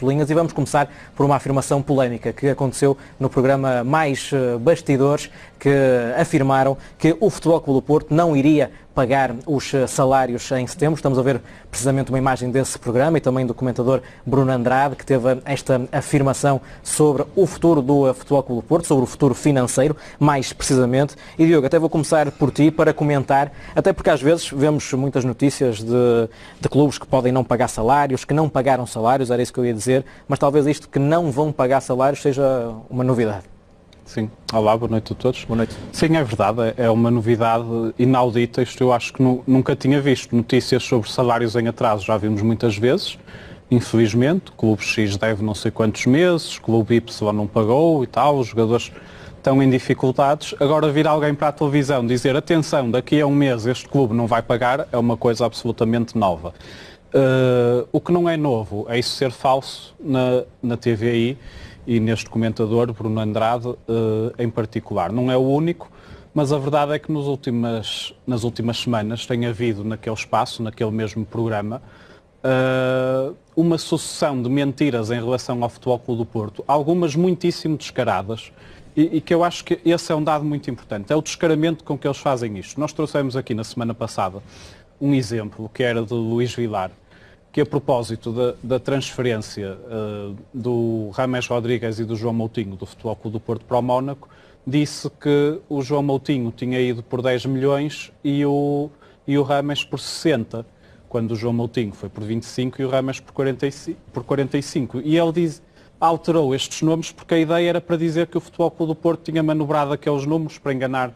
quatro linhas e vamos começar por uma afirmação polémica que aconteceu no programa Mais Bastidores, que afirmaram que o Futebol Clube do Porto não iria pagar os salários em setembro. Estamos a ver precisamente uma imagem desse programa e também do comentador Bruno Andrade, que teve esta afirmação sobre o futuro do Futebol Clube do Porto, sobre o futuro financeiro, mais precisamente. E Diogo, até vou começar por ti para comentar, até porque às vezes vemos muitas notícias de clubes que podem não pagar salários, que não pagaram salários, era isso que eu ia dizer, mas talvez isto que não vão pagar salários seja uma novidade. Sim. Olá, boa noite a todos. Boa noite. Sim, é verdade, é uma novidade inaudita. Isto eu acho que nunca tinha visto. Notícias sobre salários em atraso já vimos muitas vezes, infelizmente. Clube X deve não sei quantos meses, Clube Y não pagou e tal, os jogadores estão em dificuldades. Agora vir alguém para a televisão dizer, atenção, daqui a um mês este clube não vai pagar, é uma coisa absolutamente nova. O que não é novo é isso ser falso na TVI, e neste comentador, Bruno Andrade, em particular. Não é o único, mas a verdade é que nas últimas semanas tem havido naquele espaço, naquele mesmo programa, uma sucessão de mentiras em relação ao Futebol Clube do Porto, algumas muitíssimo descaradas, e que eu acho que esse é um dado muito importante, é o descaramento com que eles fazem isto. Nós trouxemos aqui na semana passada um exemplo, que era de Luís Vilar, que a propósito da transferência do James Rodrigues e do João Moutinho do Futebol Clube do Porto para o Mónaco, disse que o João Moutinho tinha ido por 10 milhões e o James por 60, quando o João Moutinho foi por 25 e o James por 45. E ele alterou estes nomes porque a ideia era para dizer que o Futebol Clube do Porto tinha manobrado aqueles números para enganar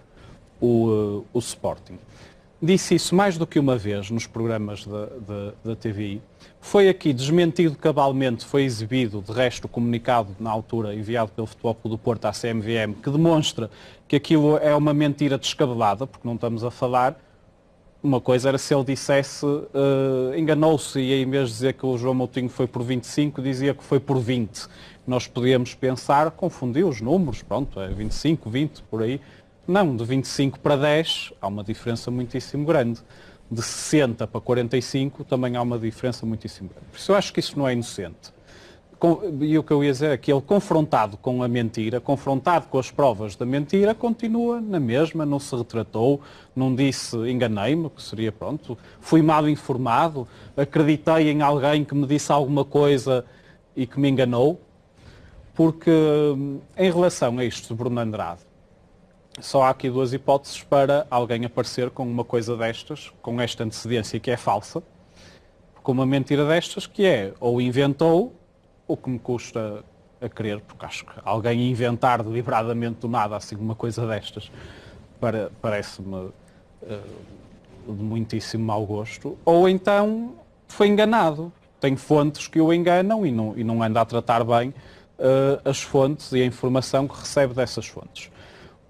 o Sporting. Disse isso mais do que uma vez nos programas da TVI. Foi aqui desmentido cabalmente, foi exibido, de resto, o comunicado na altura enviado pelo Futebol Clube do Porto à CMVM, que demonstra que aquilo é uma mentira descabelada, porque não estamos a falar. Uma coisa era se ele dissesse, enganou-se e em vez de dizer que o João Moutinho foi por 25, dizia que foi por 20. Nós podíamos pensar, confundiu os números, pronto, é 25, 20, por aí. Não, de 25 para 10 há uma diferença muitíssimo grande. De 60 para 45 também há uma diferença muitíssimo grande. Por isso eu acho que isso não é inocente. E o que eu ia dizer é que ele, confrontado com a mentira, confrontado com as provas da mentira, continua na mesma, não se retratou, não disse enganei-me, que seria pronto, fui mal informado, acreditei em alguém que me disse alguma coisa e que me enganou. Porque em relação a isto de Bruno Andrade, só há aqui duas hipóteses para alguém aparecer com uma coisa destas, com esta antecedência que é falsa, com uma mentira destas que é ou inventou, ou que me custa a crer, porque acho que alguém inventar deliberadamente do nada assim uma coisa destas parece-me de muitíssimo mau gosto, ou então foi enganado. Tem fontes que o enganam e não anda a tratar bem as fontes e a informação que recebe dessas fontes.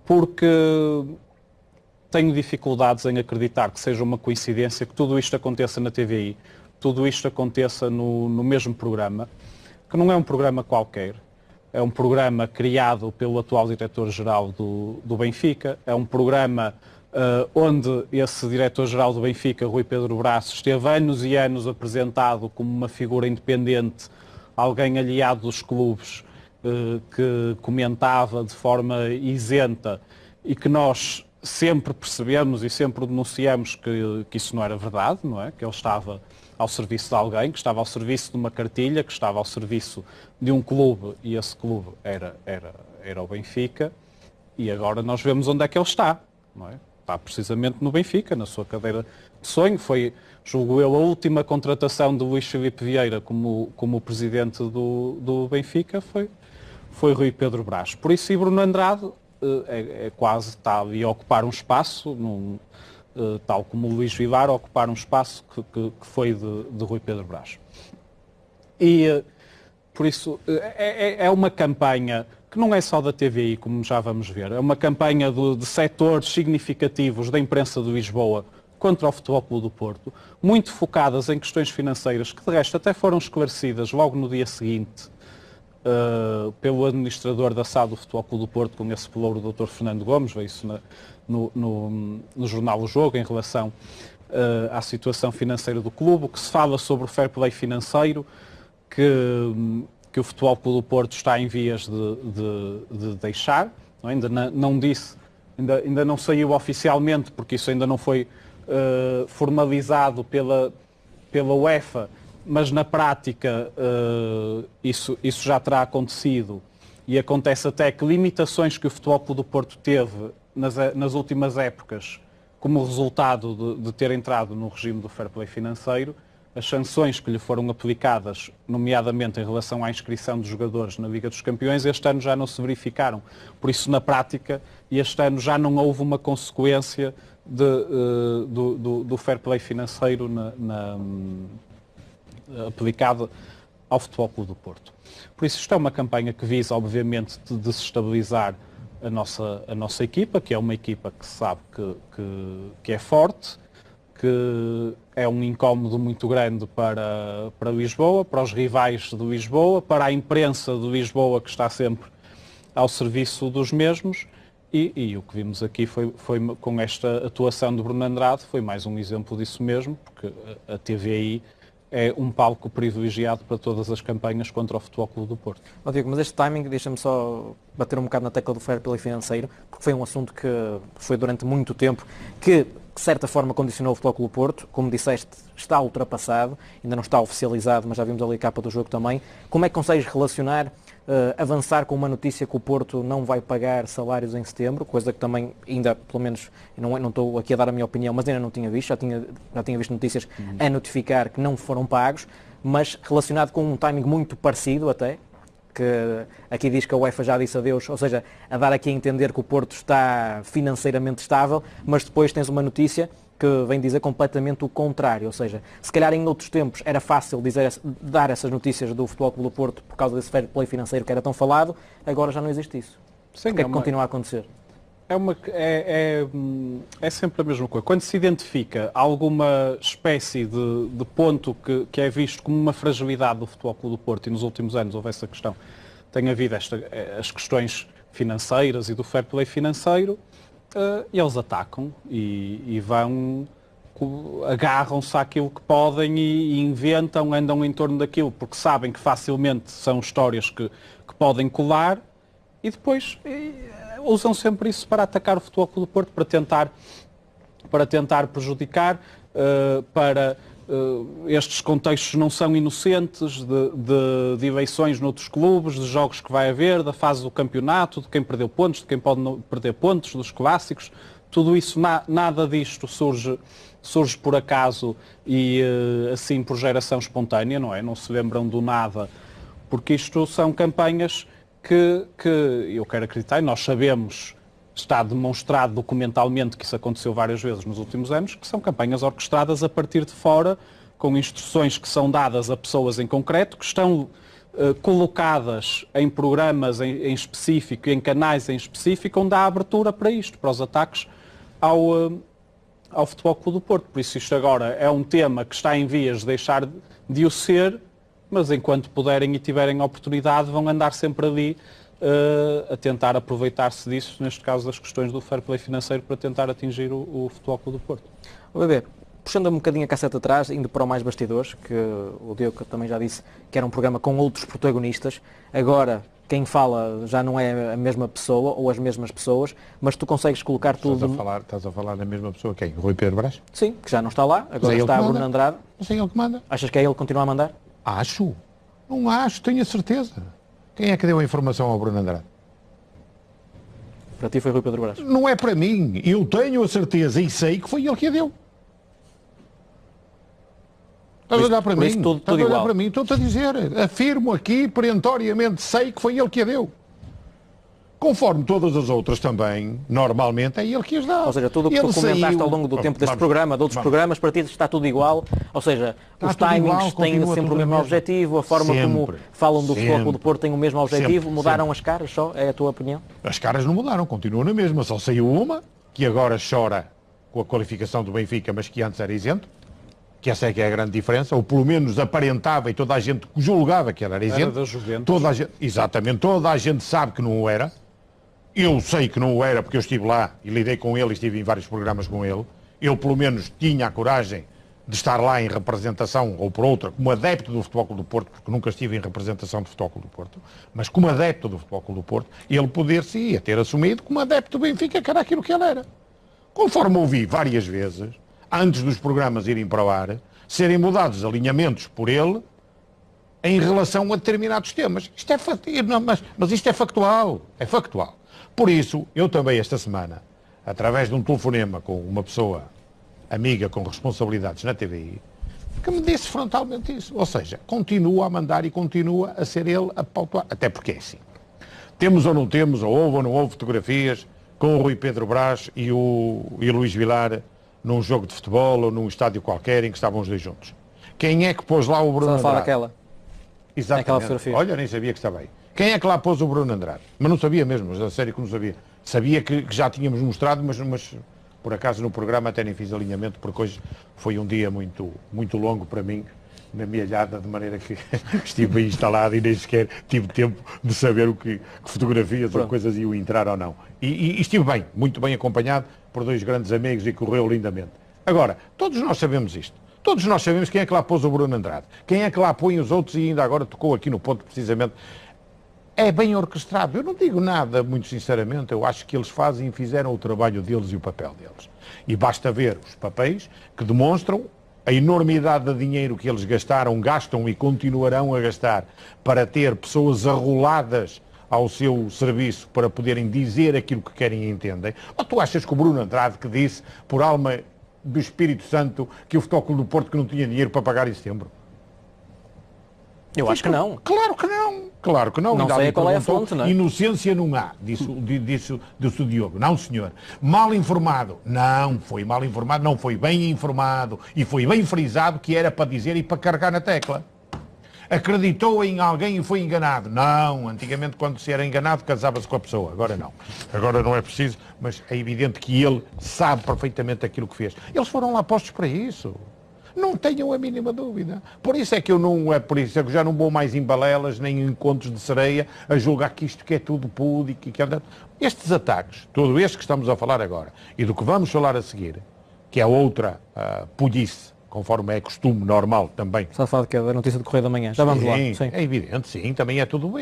Porque tenho dificuldades em acreditar que seja uma coincidência que tudo isto aconteça na TVI, tudo isto aconteça no mesmo programa, que não é um programa qualquer, é um programa criado pelo atual diretor-geral do Benfica, é um programa onde esse diretor-geral do Benfica, Rui Pedro Brás, esteve anos e anos apresentado como uma figura independente, alguém aliado dos clubes, que comentava de forma isenta e que nós sempre percebemos e sempre denunciamos que isso não era verdade, não é? Que ele estava ao serviço de alguém, que estava ao serviço de uma cartilha, que estava ao serviço de um clube e esse clube era o Benfica, e agora nós vemos onde é que ele está, não é? Está precisamente no Benfica, na sua cadeira de sonho. Foi, julgo eu, a última contratação de Luís Filipe Vieira como presidente do Benfica foi Rui Pedro Brás. Por isso, e Bruno Andrade quase está ali a ocupar um espaço, tal como o Luís Vilar, a ocupar um espaço que foi de Rui Pedro Brás. E, por isso, é uma campanha que não é só da TVI, como já vamos ver, é uma campanha de setores significativos da imprensa de Lisboa contra o Futebol Clube do Porto, muito focadas em questões financeiras, que de resto até foram esclarecidas logo no dia seguinte pelo administrador da SAD do Futebol Clube do Porto, com esse pelouro do Dr. Fernando Gomes, veio isso no jornal O Jogo, em relação à situação financeira do clube, que se fala sobre o fair play financeiro, que o Futebol Clube do Porto está em vias de deixar. Não, não disse, ainda não saiu oficialmente, porque isso ainda não foi formalizado pela UEFA, mas na prática isso já terá acontecido, e acontece até que limitações que o Futebol Clube do Porto teve nas últimas épocas, como resultado de ter entrado no regime do fair play financeiro, as sanções que lhe foram aplicadas, nomeadamente em relação à inscrição de jogadores na Liga dos Campeões, este ano já não se verificaram. Por isso, na prática, este ano já não houve uma consequência do fair play financeiro aplicado ao Futebol Clube do Porto. Por isso, isto é uma campanha que visa, obviamente, desestabilizar a nossa equipa, que é uma equipa que se sabe que é forte, que é um incómodo muito grande para Lisboa, para os rivais de Lisboa, para a imprensa de Lisboa, que está sempre ao serviço dos mesmos, e o que vimos aqui foi com esta atuação de Bruno Andrade, foi mais um exemplo disso mesmo, porque a TVI é um palco privilegiado para todas as campanhas contra o Futebol Clube do Porto. Diego, mas este timing, deixa-me só bater um bocado na tecla do fair play financeiro, porque foi um assunto que foi durante muito tempo, que de certa forma condicionou o Futebol Clube do Porto. Como disseste, está ultrapassado, ainda não está oficializado, mas já vimos ali a capa do jogo também. Como é que consegues relacionar, avançar com uma notícia que o Porto não vai pagar salários em setembro, coisa que também ainda, pelo menos, não estou aqui a dar a minha opinião, mas ainda não tinha visto, já tinha visto notícias a notificar que não foram pagos, mas relacionado com um timing muito parecido até, que aqui diz que a UEFA já disse adeus, ou seja, a dar aqui a entender que o Porto está financeiramente estável, mas depois tens uma notícia que vem dizer completamente o contrário, ou seja, se calhar em outros tempos era fácil dar essas notícias do Futebol Clube do Porto por causa desse fair play financeiro que era tão falado, agora já não existe isso. Sim, porque é que continua a acontecer? É sempre a mesma coisa. Quando se identifica alguma espécie de ponto que é visto como uma fragilidade do Futebol Clube do Porto, e nos últimos anos houve essa questão, tem havido as questões financeiras e do fair play financeiro, e eles atacam e vão, agarram-se àquilo que podem e inventam, andam em torno daquilo, porque sabem que facilmente são histórias que podem colar, e depois usam sempre isso para atacar o Futebol Clube do Porto, para tentar prejudicar, estes contextos não são inocentes de eleições noutros clubes, de jogos que vai haver, da fase do campeonato, de quem perdeu pontos, de quem pode não perder pontos, dos clássicos. Tudo isso, nada disto surge por acaso e assim por geração espontânea, não é? Não se lembram do nada, porque isto são campanhas que eu quero acreditar, e nós sabemos, está demonstrado documentalmente que isso aconteceu várias vezes nos últimos anos, que são campanhas orquestradas a partir de fora, com instruções que são dadas a pessoas em concreto, que estão colocadas em programas em específico, em canais em específico, onde há abertura para isto, para os ataques ao Futebol Clube do Porto. Por isso isto agora é um tema que está em vias de deixar de o ser, mas enquanto puderem e tiverem oportunidade vão andar sempre ali a tentar aproveitar-se disso, neste caso das questões do fair play financeiro, para tentar atingir o Futebol Clube do Porto. O bebê, puxando um bocadinho a cassete atrás, indo para o Mais Bastidores, que o Diego também já disse que era um programa com outros protagonistas, agora quem fala já não é a mesma pessoa ou as mesmas pessoas, mas tu consegues colocar tudo... Estás a falar da mesma pessoa, quem? Rui Pedro Brás? Sim, que já não está lá, agora está Bruno Andrade. Mas é ele que manda. Achas que é ele que continua a mandar? Acho. Não acho, tenho a certeza. Quem é que deu a informação ao Bruno Andrade? Para ti foi Rui Pedro Brás. Não é para mim. Eu tenho a certeza e sei que foi ele que a deu. Estás a olhar para mim? Tudo Estás a olhar igual. para mim? Estou-te a dizer. Afirmo aqui, perentoriamente, sei que foi ele que a deu. Conforme todas as outras também, normalmente, é ele que as dá. Ou seja, tudo o que tu comentaste ao longo do tempo deste programa, de outros programas, para ti está tudo igual. Ou seja, os timings têm sempre o mesmo objetivo, a forma como falam do Futebol Clube do Porto tem o mesmo objetivo, mudaram as caras só? É a tua opinião? As caras não mudaram, continuam na mesma. Só saiu uma, que agora chora com a qualificação do Benfica, mas que antes era isento. Que essa é que é a grande diferença, ou pelo menos aparentava e toda a gente julgava que era isento. Era da Juventus. Exatamente, toda a gente sabe que não o era. Eu sei que não o era porque eu estive lá e lidei com ele e estive em vários programas com ele. Ele pelo menos tinha a coragem de estar lá em representação, ou por outra, como adepto do Futebol Clube do Porto, porque nunca estive em representação do Futebol Clube do Porto, mas como adepto do Futebol Clube do Porto, ele poder-se ter assumido como adepto do Benfica, que era aquilo que ele era. Conforme ouvi várias vezes, antes dos programas irem para o ar, serem mudados alinhamentos por ele em relação a determinados temas. Isto é, mas isto é factual. É factual. Por isso, eu também esta semana, através de um telefonema com uma pessoa amiga com responsabilidades na TVI, que me disse frontalmente isso. Ou seja, continua a mandar e continua a ser ele a pautar. Até porque é assim. Temos ou não temos, ou houve ou não houve fotografias com o Rui Pedro Brás e Luís Vilar num jogo de futebol ou num estádio qualquer em que estavam os dois juntos. Quem é que pôs lá o Bruno Andrade? Só fala aquela. Exatamente. Aquela fotografia. Olha, nem sabia que estava aí. Quem é que lá pôs o Bruno Andrade? Mas não sabia mesmo, mas a sério que não sabia. Sabia que já tínhamos mostrado, mas por acaso no programa até nem fiz alinhamento, porque hoje foi um dia muito, muito longo para mim, na minha alhada, de maneira que estive aí instalado e nem sequer tive tempo de saber que fotografias ou coisas iam entrar ou não. E estive bem, muito bem acompanhado por dois grandes amigos e correu lindamente. Agora, todos nós sabemos isto. Todos nós sabemos quem é que lá pôs o Bruno Andrade. Quem é que lá põe os outros e ainda agora tocou aqui no ponto precisamente. É bem orquestrado. Eu não digo nada, muito sinceramente. Eu acho que eles fazem e fizeram o trabalho deles e o papel deles. E basta ver os papéis que demonstram a enormidade de dinheiro que eles gastaram, gastam e continuarão a gastar para ter pessoas arroladas ao seu serviço para poderem dizer aquilo que querem e entendem. Ou tu achas que o Bruno Andrade, que disse, por alma do Espírito Santo, que o Futebol Clube do Porto que não tinha dinheiro para pagar em setembro? Eu acho que não. Claro que não. Claro que não. Não sei qual é a fonte, não é? Inocência não há, disse o Diogo. Não, senhor. Mal informado. Não foi mal informado, não foi bem informado. E foi bem frisado que era para dizer e para carregar na tecla. Acreditou em alguém e foi enganado. Não, antigamente quando se era enganado casava-se com a pessoa, agora não. Agora não é preciso, mas é evidente que ele sabe perfeitamente aquilo que fez. Eles foram lá postos para isso. Não tenham a mínima dúvida. Por isso é que eu já não vou mais em balelas nem em contos de sereia a julgar que isto que é tudo púdico e que anda. Estes ataques, todo este que estamos a falar agora e do que vamos falar a seguir, que é outra polícia, conforme é costume normal também. Só fala que é a notícia do Correio da Manhã. Já vamos lá. Sim. É evidente, sim, também é tudo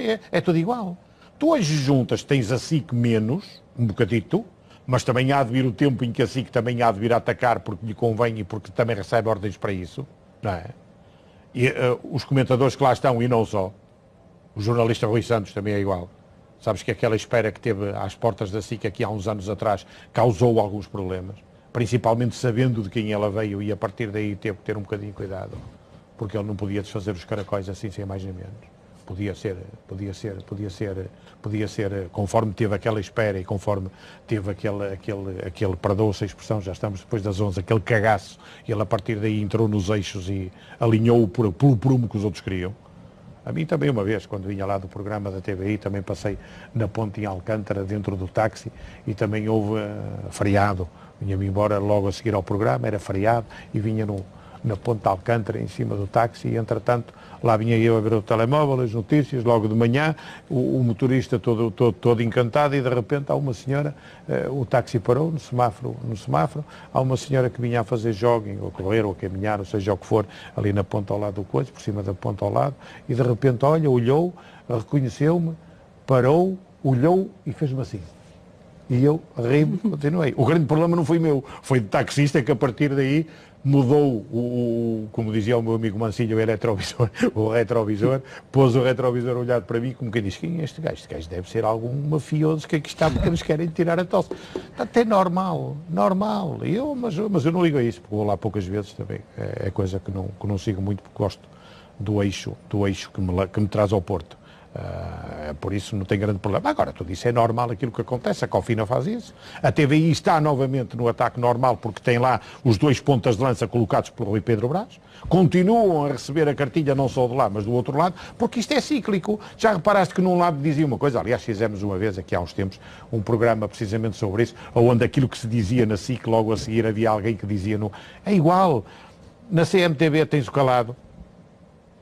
igual. Tu hoje juntas, tens a SIC menos, um bocadito, mas também há de vir o tempo em que a SIC também há de vir a atacar porque lhe convém e porque também recebe ordens para isso, não é? E os comentadores que lá estão, e não só, o jornalista Rui Santos também é igual. Sabes que aquela espera que teve às portas da SIC aqui há uns anos atrás causou alguns problemas, principalmente sabendo de quem ela veio e a partir daí teve que ter um bocadinho de cuidado, porque ele não podia desfazer os caracóis assim sem mais nem menos. Podia ser, conforme teve aquela espera e conforme teve aquele perdoa-se a expressão, já estamos depois das 11, aquele cagaço, ele a partir daí entrou nos eixos e alinhou-o pelo prumo que os outros queriam. A mim também uma vez, quando vinha lá do programa da TVI, também passei na ponte em Alcântara, dentro do táxi, e também houve feriado. Vinha-me embora logo a seguir ao programa, era feriado, e vinha na ponte de Alcântara, em cima do táxi, e entretanto, lá vinha eu a ver o telemóvel, as notícias, logo de manhã, o motorista todo encantado, e de repente há uma senhora, o táxi parou no semáforo, há uma senhora que vinha a fazer jogging, ou correr, ou caminhar, ou seja o que for, ali na ponta ao lado do coiso, por cima da ponta ao lado, e de repente, olha, olhou, reconheceu-me, parou, olhou e fez-me assim. E eu ri-me, continuei. O grande problema não foi meu, foi do taxista que a partir daí mudou como dizia o meu amigo Mancilho, o retrovisor, pôs o retrovisor olhado para mim como quem diz, quem é este gajo? Este gajo deve ser algum mafioso que aqui está porque eles querem tirar a tosse. Até normal. Mas eu não ligo a isso, porque vou lá poucas vezes também. É coisa que não sigo muito porque gosto do eixo que me traz ao Porto. Por isso não tem grande problema. Agora, tudo isso é normal, aquilo que acontece, a Cofina faz isso. A TVI está novamente no ataque normal porque tem lá os dois pontas de lança colocados pelo Rui Pedro Brás. Continuam a receber a cartilha não só de lá, mas do outro lado, porque isto é cíclico. Já reparaste que num lado dizia uma coisa, aliás, fizemos uma vez, aqui há uns tempos, um programa precisamente sobre isso, onde aquilo que se dizia na SIC, logo a seguir havia alguém que dizia no... É igual. Na CMTV tens o calado,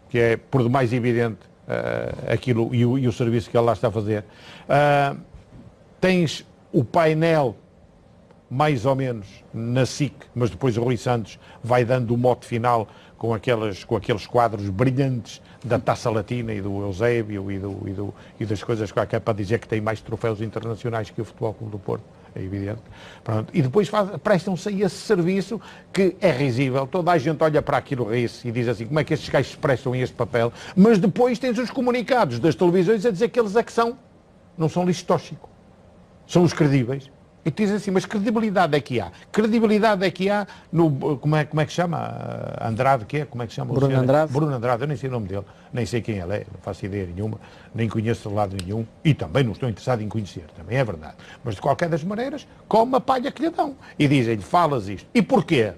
que é por demais evidente, aquilo e o serviço que ele lá está a fazer. Tens o painel mais ou menos na SIC, mas depois o Rui Santos vai dando o mote final com aqueles quadros brilhantes da Taça Latina e do Eusébio e das coisas que é para dizer que tem mais troféus internacionais que o Futebol Clube do Porto. É evidente. Pronto. E depois prestam-se a esse serviço que é risível. Toda a gente olha para aquilo, ri-se e diz assim, como é que estes gajos se prestam em este papel? Mas depois tens os comunicados das televisões a dizer que eles é que são. Não são lixo tóxico. São os credíveis. E tu dizes assim, mas credibilidade é que há? Credibilidade é que há no... Como é que chama? Andrade, que é? Como é que chama? Bruno Andrade. Bruno Andrade, eu nem sei o nome dele. Nem sei quem ele é, não faço ideia nenhuma. Nem conheço de lado nenhum. E também não estou interessado em conhecer, também é verdade. Mas de qualquer das maneiras, come a palha que lhe dão. E dizem-lhe, falas isto. E porquê?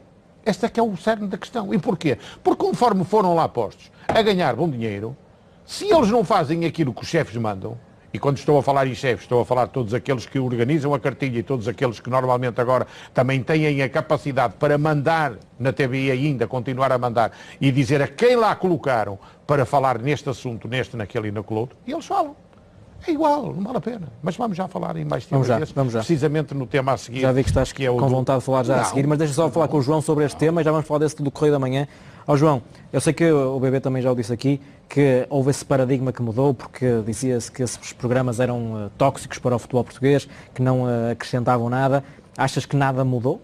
Este é que é o cerne da questão. E porquê? Porque conforme foram lá postos a ganhar bom dinheiro, se eles não fazem aquilo que os chefes mandam, e quando estou a falar em chefes, estou a falar de todos aqueles que organizam a cartilha e todos aqueles que normalmente agora também têm a capacidade para mandar na TV e ainda continuar a mandar e dizer a quem lá colocaram para falar neste assunto, neste, naquele e naquele outro, e eles falam. É igual, não vale a pena. Mas vamos já falar em mais temas vamos já. precisamente no tema a seguir. Já vi que estás que é com vontade de falar já a seguir, mas deixa só falar com o João sobre este tema e já vamos falar desse do Correio da Manhã. João, eu sei que o BB também já o disse aqui, que houve esse paradigma que mudou, porque dizia-se que esses programas eram tóxicos para o futebol português, que não acrescentavam nada. Achas que nada mudou?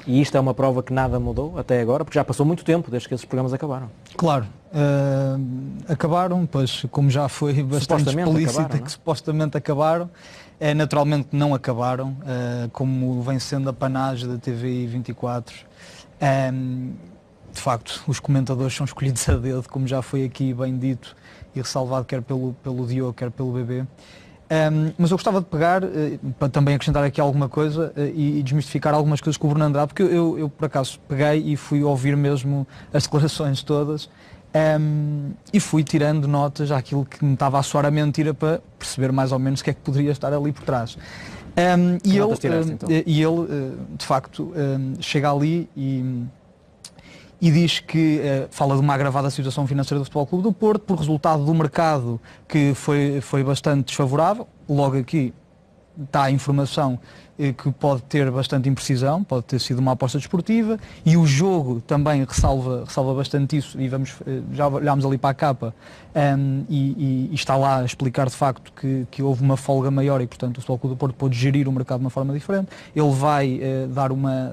E isto é uma prova que nada mudou até agora, porque já passou muito tempo desde que esses programas acabaram. Claro, acabaram, pois como já foi bastante explícito que supostamente acabaram, naturalmente não acabaram, como vem sendo a panagem da TVI 24. De facto, os comentadores são escolhidos a dedo, como já foi aqui bem dito e ressalvado quer pelo Diogo, quer pelo BB. Mas eu gostava de pegar, para também acrescentar aqui alguma coisa e desmistificar algumas coisas com o Bruno Andrade, porque eu por acaso peguei e fui ouvir mesmo as declarações todas e fui tirando notas àquilo que me estava a soar a mentira para perceber mais ou menos o que é que poderia estar ali por trás. E ele, de facto, chega ali e diz que fala de uma agravada situação financeira do Futebol Clube do Porto por resultado do mercado que foi bastante desfavorável. Logo aqui está a informação que pode ter bastante imprecisão, pode ter sido uma aposta desportiva, e o jogo também ressalva bastante isso, e já olhámos ali para a capa e está lá a explicar de facto que houve uma folga maior e portanto o Futebol Clube do Porto pôde gerir o mercado de uma forma diferente. Ele vai dar uma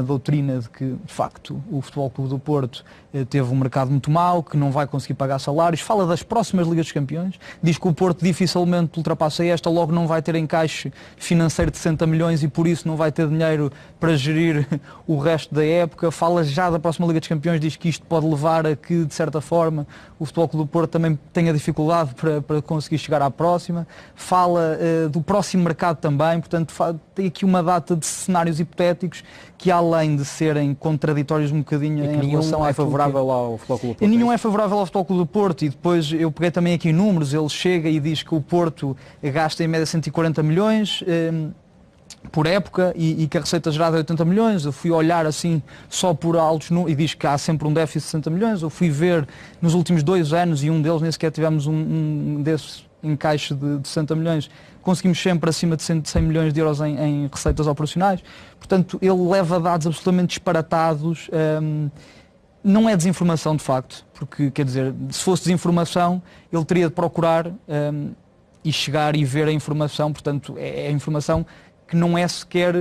doutrina de que, de facto, o Futebol Clube do Porto teve um mercado muito mau, que não vai conseguir pagar salários, fala das próximas Ligas dos Campeões, diz que o Porto dificilmente ultrapassa esta, logo não vai ter encaixe financeiro de 60 milhões e por isso não vai ter dinheiro para gerir o resto da época, fala já da próxima Liga dos Campeões, diz que isto pode levar a que, de certa forma, o Futebol Clube do Porto também tenha dificuldade para conseguir chegar à próxima, fala do próximo mercado também, portanto tem aqui uma data de cenários hipotéticos que, além de serem contraditórios um bocadinho em relação é favorável ao Futebol Clube do Porto. E nenhum é favorável ao Futebol Clube do Porto, e depois eu peguei também aqui números, ele chega e diz que o Porto gasta em média 140 milhões por época e que a receita gerada é 80 milhões, eu fui olhar assim só por altos números, e diz que há sempre um déficit de 60 milhões, eu fui ver nos últimos 2 anos e um deles nem sequer tivemos um desses encaixe de 60 milhões, conseguimos sempre acima de 100 milhões de euros em receitas operacionais, portanto ele leva dados absolutamente disparatados, não é desinformação de facto, porque quer dizer, se fosse desinformação ele teria de procurar e chegar e ver a informação, portanto é a informação que não é sequer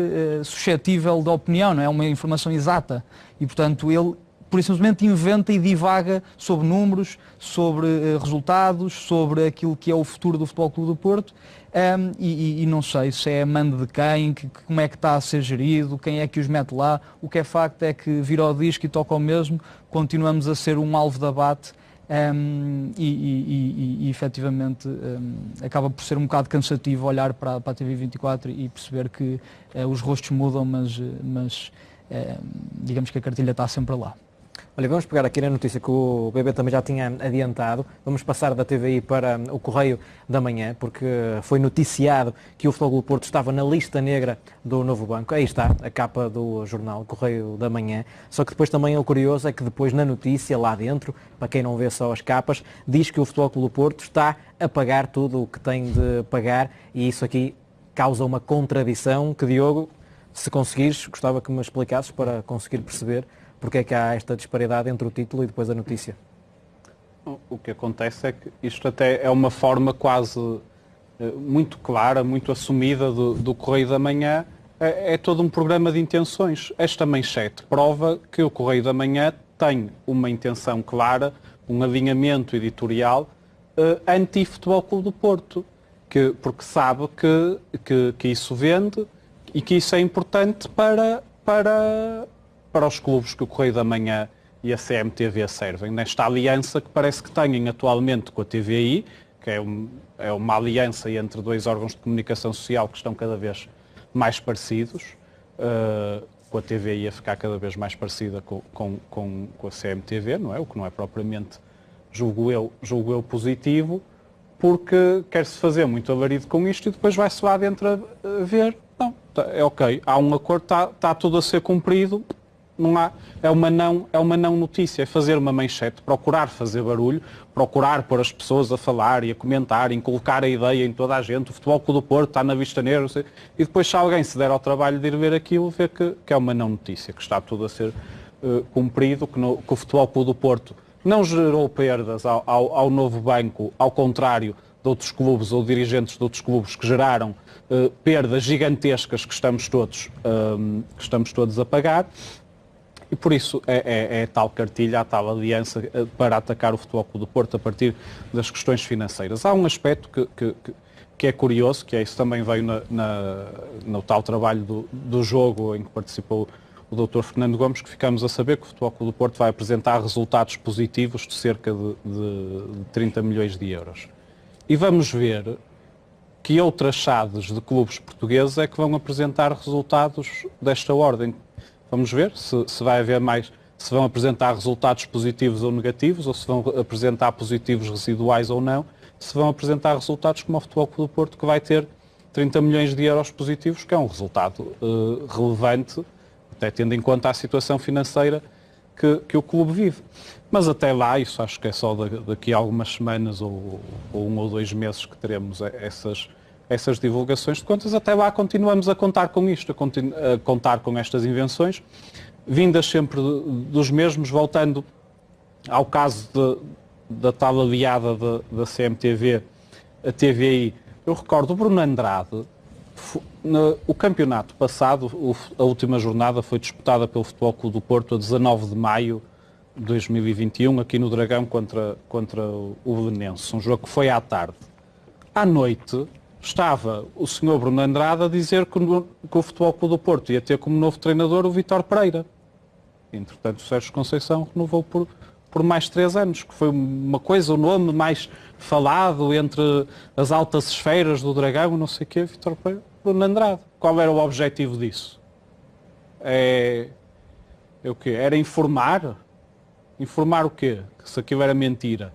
suscetível de opinião, não é uma informação exata e portanto ele por isso simplesmente inventa e divaga sobre números, sobre resultados, sobre aquilo que é o futuro do Futebol Clube do Porto e não sei se é mando de quem, como é que está a ser gerido, quem é que os mete lá. O que é facto é que vira o disco e toca ao mesmo, continuamos a ser um alvo de abate e efetivamente acaba por ser um bocado cansativo olhar para a TV24 e perceber que os rostos mudam, mas digamos que a cartilha está sempre lá. Olha, vamos pegar aqui na notícia que o BB também já tinha adiantado. Vamos passar da TVI para o Correio da Manhã, porque foi noticiado que o Futebol Clube do Porto estava na lista negra do Novo Banco. Aí está, a capa do jornal Correio da Manhã. Só que depois também o curioso é que depois na notícia, lá dentro, para quem não vê só as capas, diz que o Futebol Clube do Porto está a pagar tudo o que tem de pagar e isso aqui causa uma contradição que, Diogo, se conseguires, gostava que me explicasses para conseguir perceber porque é que há esta disparidade entre o título e depois a notícia. O que acontece é que isto até é uma forma quase muito clara, muito assumida do Correio da Manhã. É todo um programa de intenções. Esta manchete prova que o Correio da Manhã tem uma intenção clara, um alinhamento editorial anti-Futebol Clube do Porto, porque sabe que isso vende e que isso é importante para os clubes que o Correio da Manhã e a CMTV servem, nesta aliança que parece que têm atualmente com a TVI, que é uma aliança entre dois órgãos de comunicação social que estão cada vez mais parecidos, com a TVI a ficar cada vez mais parecida com a CMTV, não é? O que não é propriamente, julgo eu positivo, porque quer-se fazer muito alarido com isto e depois vai-se lá dentro a ver, não, é ok, há um acordo, está tudo a ser cumprido, não há, é uma não notícia, é fazer uma manchete, procurar fazer barulho, procurar pôr as pessoas a falar e a comentar, e colocar a ideia em toda a gente, o Futebol Clube do Porto está na vista negra, e depois se alguém se der ao trabalho de ir ver aquilo, vê que é uma não notícia, que está tudo a ser cumprido, que o Futebol Clube do Porto não gerou perdas ao novo banco, ao contrário de outros clubes ou dirigentes de outros clubes que geraram perdas gigantescas que estamos todos a pagar. E por isso é a tal cartilha, a tal aliança para atacar o Futebol Clube do Porto a partir das questões financeiras. Há um aspecto que é curioso, que é isso também veio no tal trabalho do jogo em que participou o Dr. Fernando Gomes, que ficamos a saber que o Futebol Clube do Porto vai apresentar resultados positivos de cerca de 30 milhões de euros. E vamos ver que outras SADs de clubes portugueses é que vão apresentar resultados desta ordem. Vamos ver se vai haver mais, se vão apresentar resultados positivos ou negativos, ou se vão apresentar positivos residuais ou não, se vão apresentar resultados como o Futebol Clube do Porto, que vai ter 30 milhões de euros positivos, que é um resultado relevante, até tendo em conta a situação financeira que o clube vive. Mas até lá, isso acho que é só daqui a algumas semanas ou 1 ou 2 meses que teremos essas divulgações de contas, até lá continuamos a contar com isto, a contar com estas invenções, vindas sempre dos mesmos, voltando ao caso da tal aliada da CMTV, a TVI. Eu recordo o Bruno Andrade, o campeonato passado, a última jornada foi disputada pelo Futebol Clube do Porto a 19 de maio de 2021, aqui no Dragão contra o Belenenses, um jogo que foi à tarde. À noite estava o Sr. Bruno Andrade a dizer que o Futebol Clube do Porto ia ter como novo treinador o Vítor Pereira. Entretanto, o Sérgio Conceição renovou por mais 3 anos, que foi uma coisa, o nome mais falado entre as altas esferas do Dragão, não sei o quê, Vítor Pereira, Bruno Andrade. Qual era o objetivo disso? O quê? Era informar? Informar o quê? Se aquilo era mentira.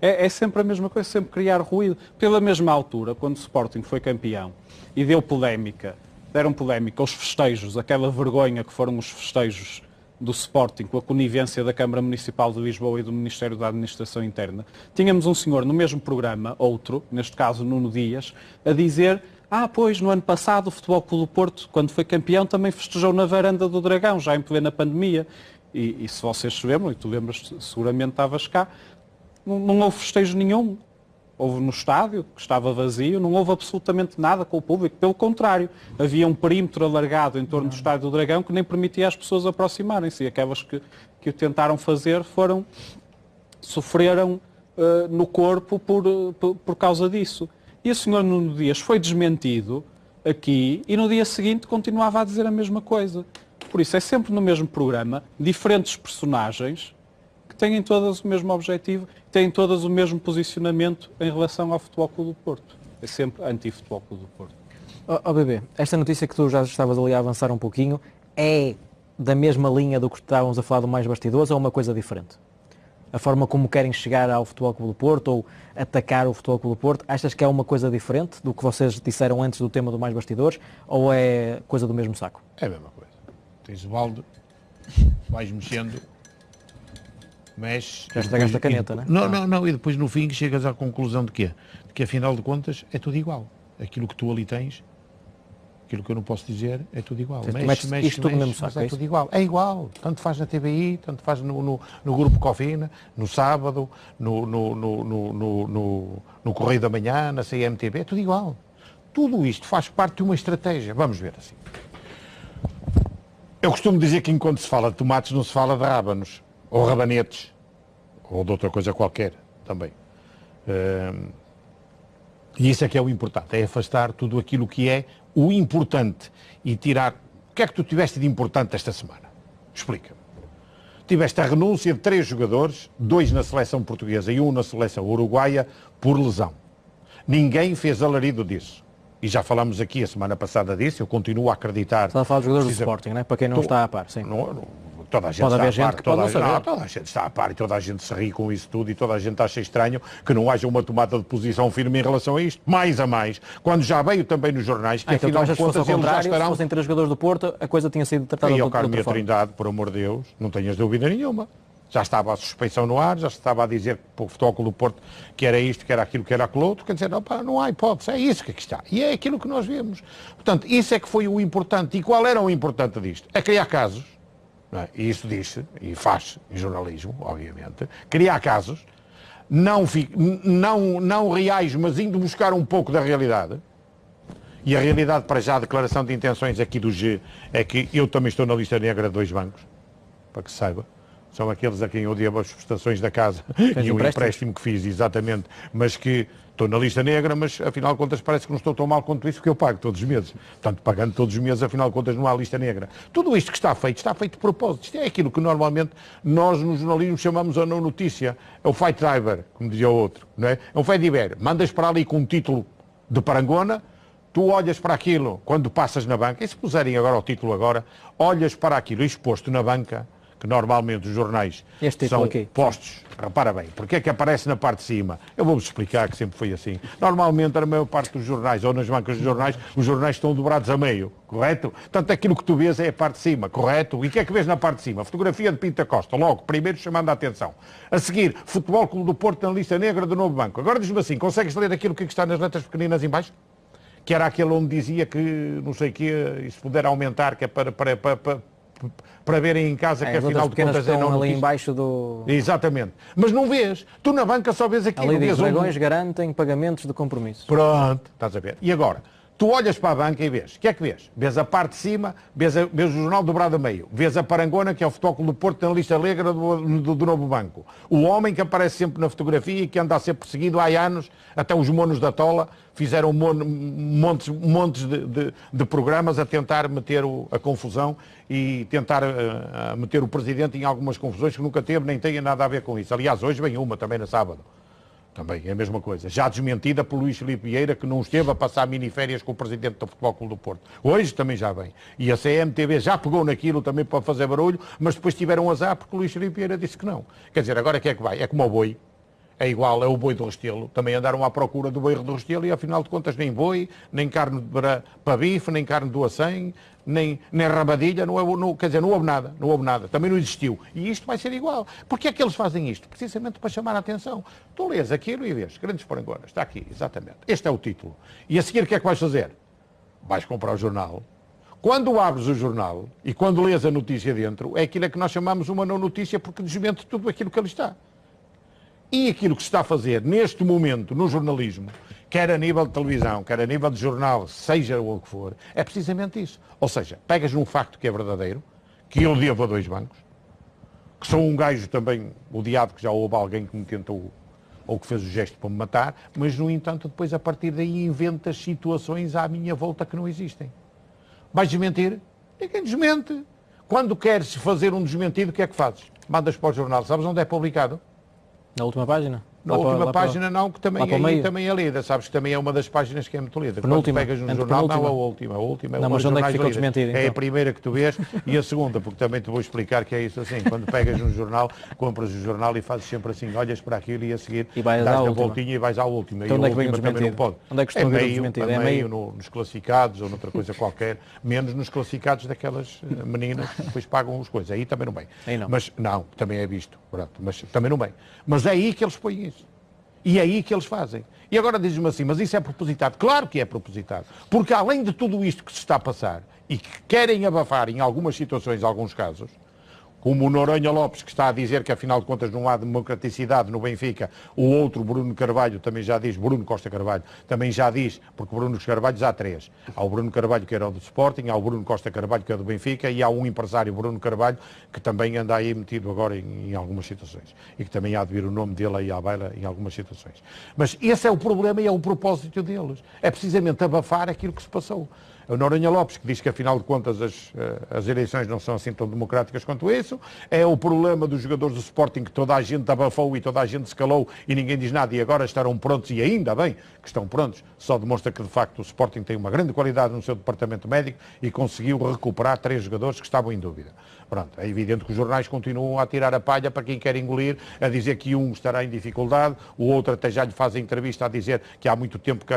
É sempre a mesma coisa, sempre criar ruído. Pela mesma altura, quando o Sporting foi campeão e deram polémica aos festejos, aquela vergonha que foram os festejos do Sporting, com a conivência da Câmara Municipal de Lisboa e do Ministério da Administração Interna, tínhamos um senhor no mesmo programa, outro, neste caso Nuno Dias, a dizer: pois, no ano passado o Futebol Clube do Porto, quando foi campeão, também festejou na varanda do Dragão, já em plena pandemia. E se vocês se lembram, e tu lembras, seguramente estavas cá, não houve festejo nenhum. Houve no estádio, que estava vazio, não houve absolutamente nada com o público. Pelo contrário, havia um perímetro alargado em torno do Estádio do Dragão que nem permitia às pessoas aproximarem-se. E aquelas que o tentaram fazer sofreram no corpo por causa disso. E o senhor Nuno Dias foi desmentido aqui e no dia seguinte continuava a dizer a mesma coisa. Por isso é sempre no mesmo programa, diferentes personagens que têm todas o mesmo objetivo, têm todas o mesmo posicionamento em relação ao Futebol Clube do Porto. É sempre anti-Futebol Clube do Porto. Bebê, esta notícia que tu já estavas ali a avançar um pouquinho é da mesma linha do que estávamos a falar do Mais Bastidores ou uma coisa diferente? A forma como querem chegar ao Futebol Clube do Porto ou atacar o Futebol Clube do Porto, achas que é uma coisa diferente do que vocês disseram antes do tema do Mais Bastidores ou é coisa do mesmo saco? É a mesma coisa. Tens o balde, vais mexendo, mexe... Já estragaste a caneta, não é? Não, e depois no fim chegas à conclusão de quê? De que afinal de contas é tudo igual. aquilo que tu ali tens, aquilo que eu não posso dizer, é tudo igual. Isto tudo mesmo saco, é tudo igual. É igual. Tanto faz na TVI, tanto faz no Grupo Cofina, no sábado, no Correio da Manhã, na CMTV, é tudo igual. Tudo isto faz parte de uma estratégia. Vamos ver assim. Eu costumo dizer que enquanto se fala de tomates não se fala de rábanos, ou rabanetes, ou de outra coisa qualquer também. E isso é que é o importante, é afastar tudo aquilo que é o importante e tirar... O que é que tu tiveste de importante esta semana? Explica-me. Tiveste a renúncia de 3 jogadores, 2 na seleção portuguesa e 1 na seleção uruguaia, por lesão. Ninguém fez alarido disso. E já falámos aqui a semana passada disso, eu continuo a acreditar... Está a falar dos jogadores do Sporting, não é? Para quem não está a par, sim. Toda a gente pode haver está a par, gente que pode não saber. Toda a gente está a par e toda a gente se ri com isso tudo e toda a gente acha estranho que não haja uma tomada de posição firme em relação a isto. Mais a mais, quando já veio também nos jornais que então, afinal de contas eles já estarão... Se fossem 3 jogadores do Porto, a coisa tinha sido tratada de outra outra forma. E ao Trindade, por amor de Deus, não tenhas dúvida nenhuma. Já estava a suspeição no ar, já estava a dizer para o Futebol Clube do Porto que era isto, que era aquilo, que era aquilo outro. Quer dizer, não há hipótese, é isso que aqui está. E é aquilo que nós vemos. Portanto, isso é que foi o importante. E qual era o importante disto? É criar casos. E isso diz-se, e faz em jornalismo, obviamente, criar casos, não reais, mas indo buscar um pouco da realidade. E a realidade, para já, a declaração de intenções aqui do G, é que eu também estou na lista negra de 2 bancos, para que se saiba. São aqueles a quem eu devo as prestações da casa e o empréstimo que fiz, exatamente, mas que estou na lista negra, mas afinal de contas parece que não estou tão mal quanto isso, porque eu pago todos os meses. Portanto, pagando todos os meses, afinal de contas não há lista negra. Tudo isto que está feito de propósito. Isto é aquilo que normalmente nós no jornalismo chamamos a não notícia. É o fight driver, como dizia o outro, não é? É um fight driver. Mandas para ali com um título de parangona, tu olhas para aquilo quando passas na banca, e se puserem agora o título agora, olhas para aquilo exposto na banca, que normalmente os jornais são aqui postos, repara bem, porque é que aparece na parte de cima? Eu vou-vos explicar que sempre foi assim. Normalmente, na maior parte dos jornais, ou nas bancas dos jornais, os jornais estão dobrados a meio, correto? Portanto, aquilo que tu vês é a parte de cima, correto? E o que é que vês na parte de cima? Fotografia de Pinto da Costa, logo, primeiro chamando a atenção. A seguir, Futebol Clube do Porto na lista negra do Novo Banco. Agora diz-me assim, consegues ler aquilo que está nas letras pequeninas em baixo? Que era aquele onde dizia que, não sei o quê, e se puder aumentar, que é para verem em casa que afinal de contas é não ali embaixo do... Exatamente. Mas não vês. Tu na banca só vês aquilo. Ali diz, Dragões garantem pagamentos de compromissos. Pronto, estás a ver. E agora? Tu olhas para a banca e vês. O que é que vês? Vês a parte de cima, vês o jornal dobrado a meio. Vês a parangona, que é o Futebol Clube do Porto, na lista negra do Novo Banco. O homem que aparece sempre na fotografia e que anda a ser perseguido há anos, até os monos da Tola fizeram montes de programas a tentar meter a confusão e tentar meter o Presidente em algumas confusões que nunca teve, nem tenha nada a ver com isso. Aliás, hoje vem uma também no sábado. Também é a mesma coisa. Já desmentida por Luís Filipe Vieira, que não esteve a passar miniférias com o Presidente do Futebol Clube do Porto. Hoje também já vem. E a CMTV já pegou naquilo também para fazer barulho, mas depois tiveram azar porque o Luís Filipe Vieira disse que não. Quer dizer, agora que é que vai? É como o boi. É igual, é o boi do Restelo. Também andaram à procura do boi do Restelo e afinal de contas nem boi, nem carne para bife, nem carne do acém, nem rabadilha, quer dizer, não houve nada, também não existiu. E isto vai ser igual. Porquê é que eles fazem isto? Precisamente para chamar a atenção. Tu lês aquilo e vês, grandes parangonas, está aqui, exatamente. Este é o título. E a seguir o que é que vais fazer? Vais comprar o jornal. Quando abres o jornal e quando lês a notícia dentro, é aquilo que nós chamamos uma não notícia porque desmente tudo aquilo que ali está. E aquilo que se está a fazer neste momento no jornalismo, quer a nível de televisão, quer a nível de jornal, seja o que for, é precisamente isso. Ou seja, pegas num facto que é verdadeiro, que eu devo a 2 bancos, que sou um gajo também odiado, que já houve alguém que me tentou ou que fez o gesto para me matar, mas no entanto depois a partir daí inventas situações à minha volta que não existem. Vais desmentir? Ninguém desmente. Quando queres fazer um desmentido, o que é que fazes? Mandas para o jornal. Sabes onde é publicado? Na última página? Na última página não, que também é lida. Sabes que também é uma das páginas que é muito lida. Quando pegas um jornal, não a última. A última é não, uma mas onde é que ficou desmentido? Então? É a primeira que tu vês e a segunda, porque também te vou explicar que é isso assim. Quando pegas um jornal, compras o jornal e fazes sempre assim, olhas para aquilo e a seguir dás a voltinha e vais à última. Então, e onde a última também não pode. Onde é que costuma ver o desmentido? É meio nos classificados ou noutra coisa qualquer, menos nos classificados daquelas meninas que depois pagam as coisas. Aí também não vem. Aí não. Mas não, também é visto. Pronto, mas também não vem. Mas é aí que eles põem isso. E é aí que eles fazem. E agora dizem-me assim, mas isso é propositado? Claro que é propositado. Porque além de tudo isto que se está a passar e que querem abafar em algumas situações, em alguns casos, como o Noronha Lopes, que está a dizer que afinal de contas não há democraticidade no Benfica, o outro, Bruno Carvalho, também já diz, Bruno Costa Carvalho, também já diz, porque o Bruno Carvalho já há 3. Há o Bruno Carvalho, que era o do Sporting, há o Bruno Costa Carvalho, que é do Benfica, e há um empresário, Bruno Carvalho, que também anda aí metido agora em algumas situações. E que também há de vir o nome dele aí à baila em algumas situações. Mas esse é o problema e é o propósito deles. É precisamente abafar aquilo que se passou. O Noronha Lopes, que diz que afinal de contas as eleições não são assim tão democráticas quanto isso, é o problema dos jogadores do Sporting que toda a gente abafou e toda a gente se calou e ninguém diz nada e agora estarão prontos e ainda bem que estão prontos, só demonstra que de facto o Sporting tem uma grande qualidade no seu departamento médico e conseguiu recuperar 3 jogadores que estavam em dúvida. Pronto, é evidente que os jornais continuam a tirar a palha para quem quer engolir, a dizer que um estará em dificuldade, o outro até já lhe faz a entrevista a dizer que há muito tempo que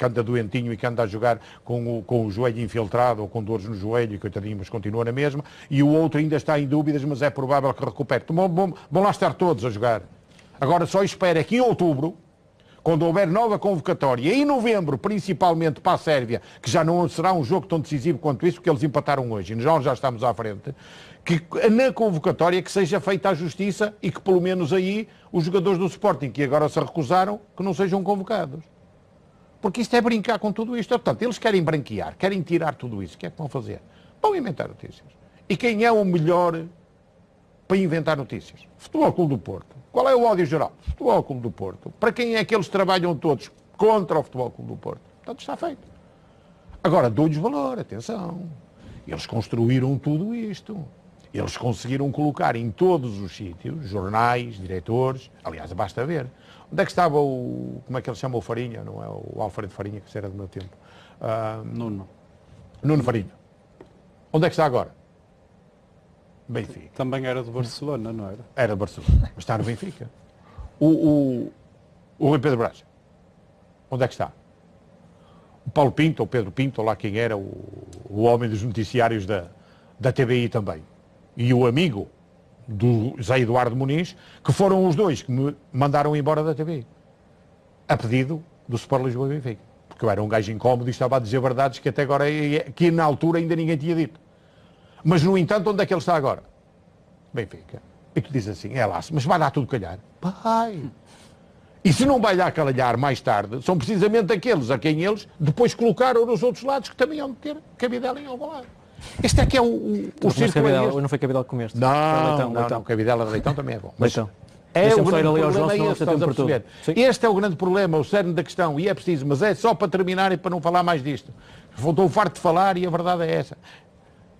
anda doentinho e que anda a jogar com o joelho infiltrado ou com dores no joelho, e coitadinho, mas continua na mesma, e o outro ainda está em dúvidas, mas é provável que recupere. Vão lá estar todos a jogar. Agora só espera que em outubro, quando houver nova convocatória, e em novembro, principalmente para a Sérvia, que já não será um jogo tão decisivo quanto isso, porque eles empataram hoje, e nós já estamos à frente, que na convocatória que seja feita a justiça e que pelo menos aí os jogadores do Sporting, que agora se recusaram, que não sejam convocados. Porque isto é brincar com tudo isto. Portanto, eles querem branquear, querem tirar tudo isso. O que é que vão fazer? Vão inventar notícias. E quem é o melhor para inventar notícias? Futebol Clube do Porto. Qual é o ódio geral? Futebol Clube do Porto. Para quem é que eles trabalham todos? Contra o Futebol Clube do Porto. Portanto, está feito. Agora, dou-lhes valor, atenção. Eles construíram tudo isto. Eles conseguiram colocar em todos os sítios, jornais, diretores, aliás, basta ver. Onde é que estava como é que ele chama o Farinha? Não é o Alfredo Farinha, que era do meu tempo. Nuno Farinha. Onde é que está agora? Benfica. Também era do Barcelona, não era? Era do Barcelona, mas está no Benfica. O Rui Pedro Brás. Onde é que está? O Paulo Pinto, ou Pedro Pinto, ou lá quem era, o homem dos noticiários da TVI também. E o amigo do Zé Eduardo Muniz, que foram os dois que me mandaram embora da TVI. A pedido do Sport Lisboa e Benfica. Porque eu era um gajo incómodo e estava a dizer verdades que até agora, que na altura ainda ninguém tinha dito. Mas, no entanto, onde é que ele está agora? Benfica. E tu dizes assim, é lá, mas vai lá tudo calhar. Vai. E se não vai lá calhar mais tarde, são precisamente aqueles a quem eles depois colocaram nos outros lados que também hão de ter cabidela em algum lado. Este é que é o círculo. Não foi cabidela que comeste? Não, cabidela de leitão também é bom. Mas leitão. É o grande problema, é esse, estás a perceber? Este é o grande problema, o cerne da questão, e é preciso, mas é só para terminar e para não falar mais disto. Estou farto de falar e a verdade é essa.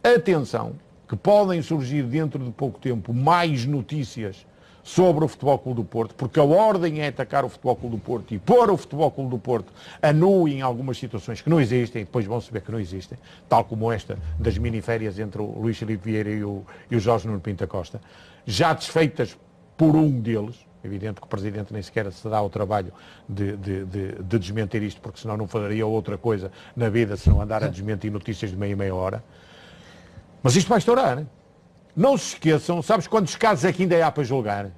Atenção, que podem surgir dentro de pouco tempo mais notícias sobre o Futebol Clube do Porto, porque a ordem é atacar o Futebol Clube do Porto e pôr o Futebol Clube do Porto a nu em algumas situações que não existem, e depois vão saber que não existem, tal como esta das miniférias entre o Luís Filipe Vieira e o Jorge Nuno Pinto da Costa, já desfeitas por um deles. Evidente que o Presidente nem sequer se dá ao trabalho de desmentir isto, porque senão não faria outra coisa na vida se não andar a desmentir notícias de meia hora. Mas isto vai estourar, hein? Não se esqueçam, sabes quantos casos é que ainda há para julgar?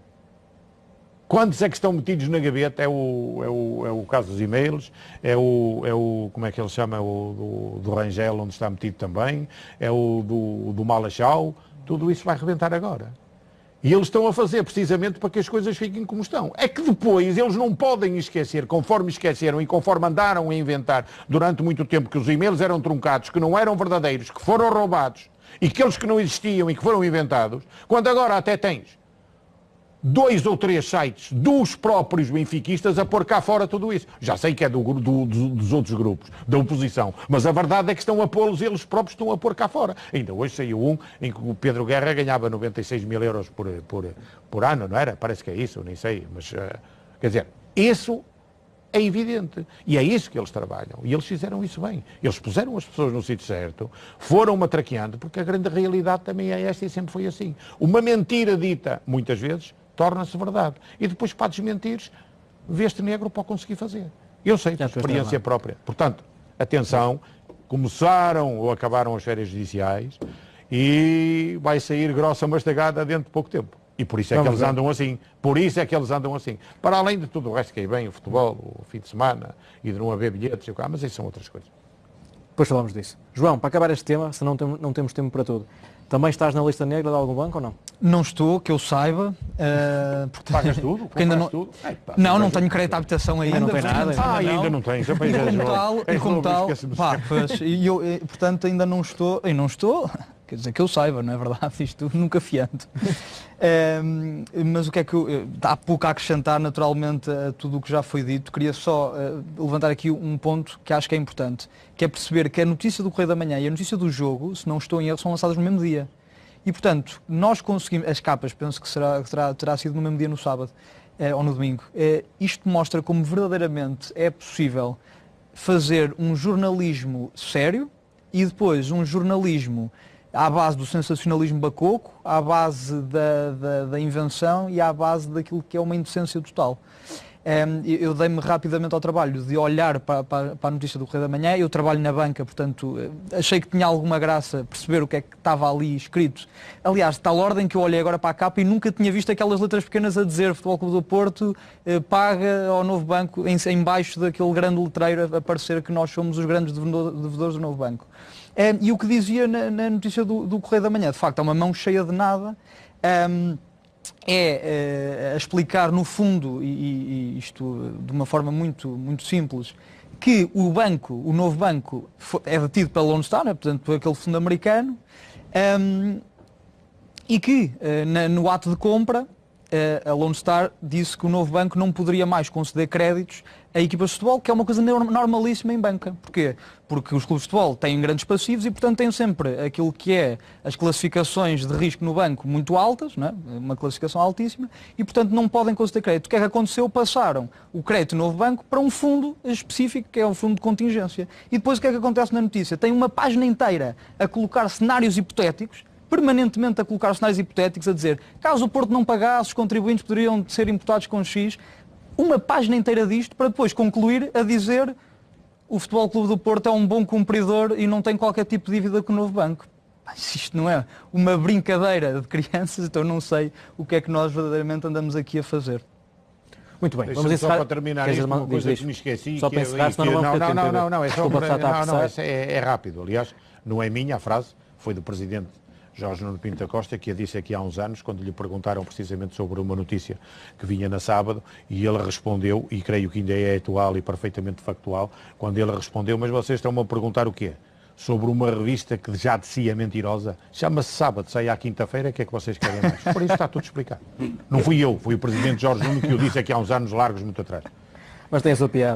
Quantos é que estão metidos na gaveta? É o caso dos e-mails, como é que ele chama, do Rangel, onde está metido também, é o do Malachau, tudo isso vai rebentar agora. E eles estão a fazer precisamente para que as coisas fiquem como estão. É que depois eles não podem esquecer, conforme esqueceram e conforme andaram a inventar durante muito tempo que os e-mails eram truncados, que não eram verdadeiros, que foram roubados, e aqueles que não existiam e que foram inventados, quando agora até tens 2 ou 3 sites dos próprios benfiquistas a pôr cá fora tudo isso. Já sei que é dos outros grupos, da oposição, mas a verdade é que estão a pô-los, eles próprios estão a pôr cá fora. Ainda hoje saiu um em que o Pedro Guerra ganhava 96 mil euros por ano, não era? Parece que é isso, nem sei, mas quer dizer, isso é evidente. E é isso que eles trabalham. E eles fizeram isso bem. Eles puseram as pessoas no sítio certo, foram matraqueando, porque a grande realidade também é esta e sempre foi assim. Uma mentira dita, muitas vezes, torna-se verdade. E depois, para desmentires, veste negro para conseguir fazer. Eu sei, de experiência própria. Portanto, atenção, começaram ou acabaram as férias judiciais e vai sair grossa mastagada dentro de pouco tempo. E por isso é que eles andam assim. Por isso é que eles andam assim. Para além de tudo o resto que aí vem, o futebol, o fim de semana, e de não haver bilhetes, mas isso são outras coisas. Depois falamos disso. João, para acabar este tema, se não temos tempo para tudo, também estás na lista negra de algum banco ou não? Não estou, que eu saiba. Pagas tudo? Porque ainda não, tudo? não tenho crédito à habitação ainda. Não tem nada. Ainda não tens. E como tal, portanto ainda não estou, quer dizer que eu saiba, não é verdade? Isto nunca fiando. Mas o que é que há pouco a acrescentar naturalmente a tudo o que já foi dito. Queria só levantar aqui um ponto que acho que é importante, que é perceber que a notícia do Correio da Manhã e a notícia do jogo, se não estou em erro, são lançadas no mesmo dia. E portanto, nós conseguimos, as capas, penso que terá sido no mesmo dia no sábado ou no domingo. Isto mostra como verdadeiramente é possível fazer um jornalismo sério e depois um jornalismo à base do sensacionalismo bacoco, à base da invenção e à base daquilo que é uma indecência total. Eu dei-me rapidamente ao trabalho de olhar para a notícia do Correio da Manhã. Eu trabalho na banca, portanto, achei que tinha alguma graça perceber o que é que estava ali escrito. Aliás, de tal ordem que eu olhei agora para a capa e nunca tinha visto aquelas letras pequenas a dizer Futebol Clube do Porto paga ao Novo Banco, em baixo daquele grande letreiro a parecer que nós somos os grandes devedores do Novo Banco. E o que dizia na notícia do Correio da Manhã, de facto, é uma mão cheia de nada, a explicar no fundo, e isto de uma forma muito, muito simples, que o novo banco, é detido pela Lone Star, portanto por aquele fundo americano, e que no ato de compra a Lone Star disse que o novo banco não poderia mais conceder créditos a equipas de futebol, que é uma coisa normalíssima em banca. Porquê? Porque os clubes de futebol têm grandes passivos e, portanto, têm sempre aquilo que é as classificações de risco no banco muito altas, não é? Uma classificação altíssima, e, portanto, não podem conceder crédito. O que é que aconteceu? Passaram o crédito do novo banco para um fundo específico, que é o fundo de contingência. E depois o que é que acontece na notícia? Tem uma página inteira a colocar cenários hipotéticos, permanentemente a colocar cenários hipotéticos, a dizer, caso o Porto não pagasse, os contribuintes poderiam ser imputados com X. Uma página inteira disto para depois concluir a dizer o Futebol Clube do Porto é um bom cumpridor e não tem qualquer tipo de dívida com o novo banco. Mas isto não é uma brincadeira de crianças, então não sei o que é que nós verdadeiramente andamos aqui a fazer. Muito bem, vamos encerrar. Só para terminar isto, uma coisa que me esqueci. Só para encerrar, senão não vamos ter tempo. Não, é rápido. Aliás, não é minha a frase, foi do Presidente Jorge Nuno Pinto da Costa, que a disse aqui há uns anos, quando lhe perguntaram precisamente sobre uma notícia que vinha na sábado, e ele respondeu, e creio que ainda é atual e perfeitamente factual, quando ele respondeu, mas vocês estão-me a perguntar o quê? Sobre uma revista que já de si é mentirosa? Chama-se Sábado, sai à quinta-feira, o que é que vocês querem mais? Por isso está tudo explicado. Não fui eu, foi o Presidente Jorge Nuno que o disse aqui há uns anos largos, muito atrás. Mas tem a sua piada.